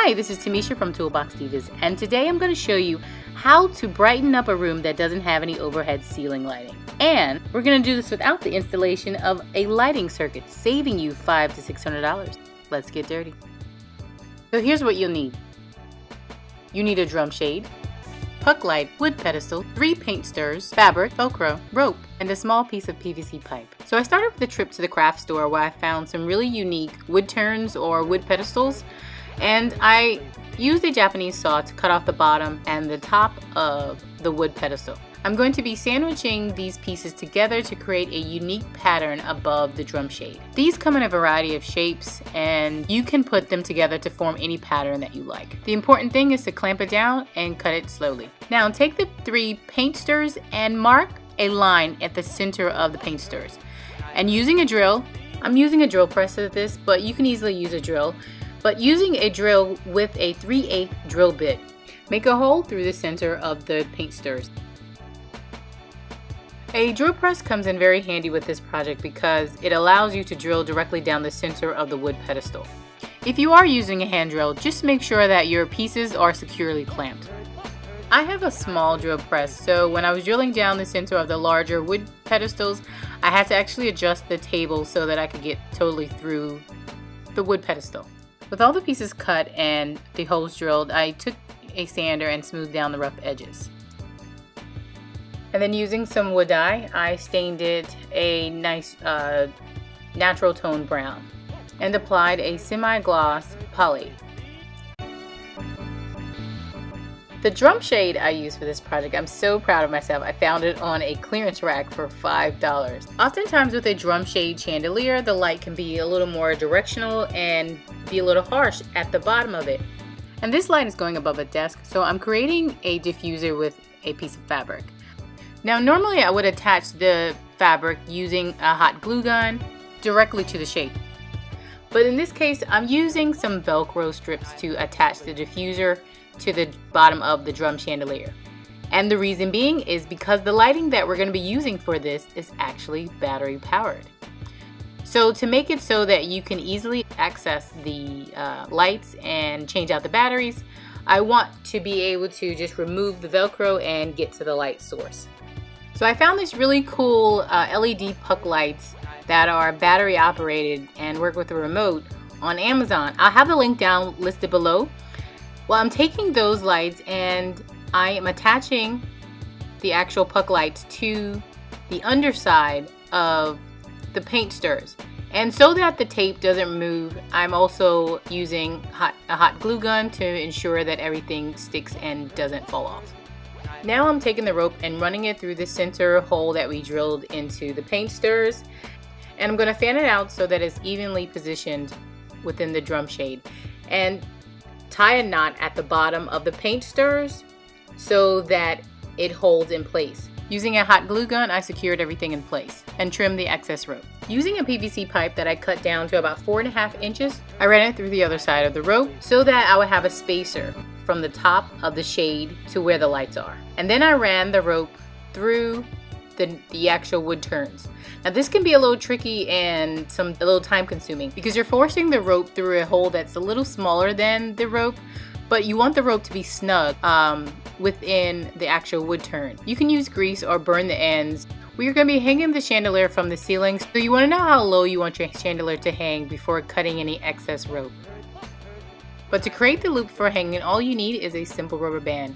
Hi, this is Tamisha from Toolbox Divas, and today I'm going to show you how to brighten up a room that doesn't have any overhead ceiling lighting. And we're going to do this without the installation of a lighting circuit, saving you $500 to $600. Let's get dirty. So here's what you'll need. You need a drum shade, puck light, wood pedestal, 3 paint stirs, fabric, Velcro, rope, and a small piece of PVC pipe. So I started with a trip to the craft store where I found some really unique wood turns or wood pedestals, and I used a Japanese saw to cut off the bottom and the top of the wood pedestal. I'm going to be sandwiching these pieces together to create a unique pattern above the drum shade. These come in a variety of shapes, and you can put them together to form any pattern that you like. The important thing is to clamp it down and cut it slowly. Now take the 3 paint stirs and mark a line at the center of the paint stirs. And using a drill, I'm using a drill press for this, but you can easily use a drill. But using a drill with a 3/8 drill bit, make a hole through the center of the paint stirs. A drill press comes in very handy with this project because it allows you to drill directly down the center of the wood pedestal. If you are using a hand drill, just make sure that your pieces are securely clamped. I have a small drill press, so when I was drilling down the center of the larger wood pedestals, I had to actually adjust the table so that I could get totally through the wood pedestal. With all the pieces cut and the holes drilled, I took a sander and smoothed down the rough edges. And then using some wood dye, I stained it a nice natural tone brown and applied a semi-gloss poly. The drum shade I used for this project, I'm so proud of myself. I found it on a clearance rack for $5. Oftentimes with a drum shade chandelier, the light can be a little more directional and be a little harsh at the bottom of it. And this light is going above a desk, so I'm creating a diffuser with a piece of fabric. Now normally I would attach the fabric using a hot glue gun directly to the shade. But in this case, I'm using some Velcro strips to attach the diffuser to the bottom of the drum chandelier. And the reason being is because the lighting that we're going to be using for this is actually battery powered. So to make it so that you can easily access the lights and change out the batteries, I want to be able to just remove the Velcro and get to the light source. So I found this really cool LED puck lights that are battery operated and work with a remote on Amazon. I'll have the link down listed below. Well, I'm taking those lights and I am attaching the actual puck lights to the underside of the paint stirs. And so that the tape doesn't move, I'm also using a hot glue gun to ensure that everything sticks and doesn't fall off. Now I'm taking the rope and running it through the center hole that we drilled into the paint stirs. And I'm going to fan it out so that it's evenly positioned within the drum shade. And tie a knot at the bottom of the paint stirs so that it holds in place. Using a hot glue gun, I secured everything in place and trimmed the excess rope. Using a PVC pipe that I cut down to about 4.5 inches, I ran it through the other side of the rope so that I would have a spacer from the top of the shade to where the lights are. And then I ran the rope through the actual wood turns. Now this can be a little tricky and a little time consuming because you're forcing the rope through a hole that's a little smaller than the rope, but you want the rope to be snug within the actual wood turn. You can use grease or burn the ends. We are going to be hanging the chandelier from the ceiling, so you want to know how low you want your chandelier to hang before cutting any excess rope. But to create the loop for hanging, all you need is a simple rubber band.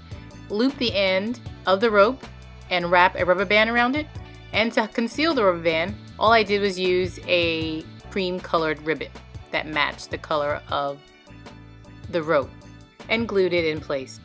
Loop the end of the rope and wrap a rubber band around it. And to conceal the rubber band, all I did was use a cream colored ribbon that matched the color of the rope and glued it in place.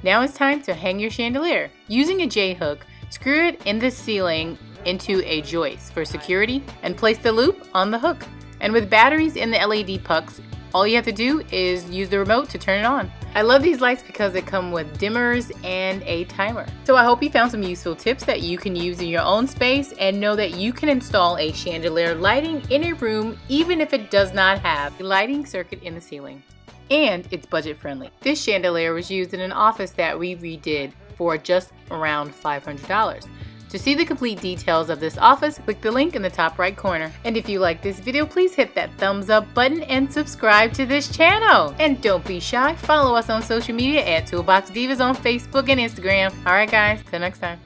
Now it's time to hang your chandelier. Using a J-hook, screw it in the ceiling into a joist for security and place the loop on the hook. And with batteries in the LED pucks, all you have to do is use the remote to turn it on. I love these lights because they come with dimmers and a timer. So I hope you found some useful tips that you can use in your own space and know that you can install a chandelier lighting in a room even if it does not have a lighting circuit in the ceiling. And it's budget friendly. This chandelier was used in an office that we redid for just around $500. To see the complete details of this office, click the link in the top right corner. And if you like this video, please hit that thumbs up button and subscribe to this channel. And don't be shy, follow us on social media at Toolbox Divas on Facebook and Instagram. Alright guys, till next time.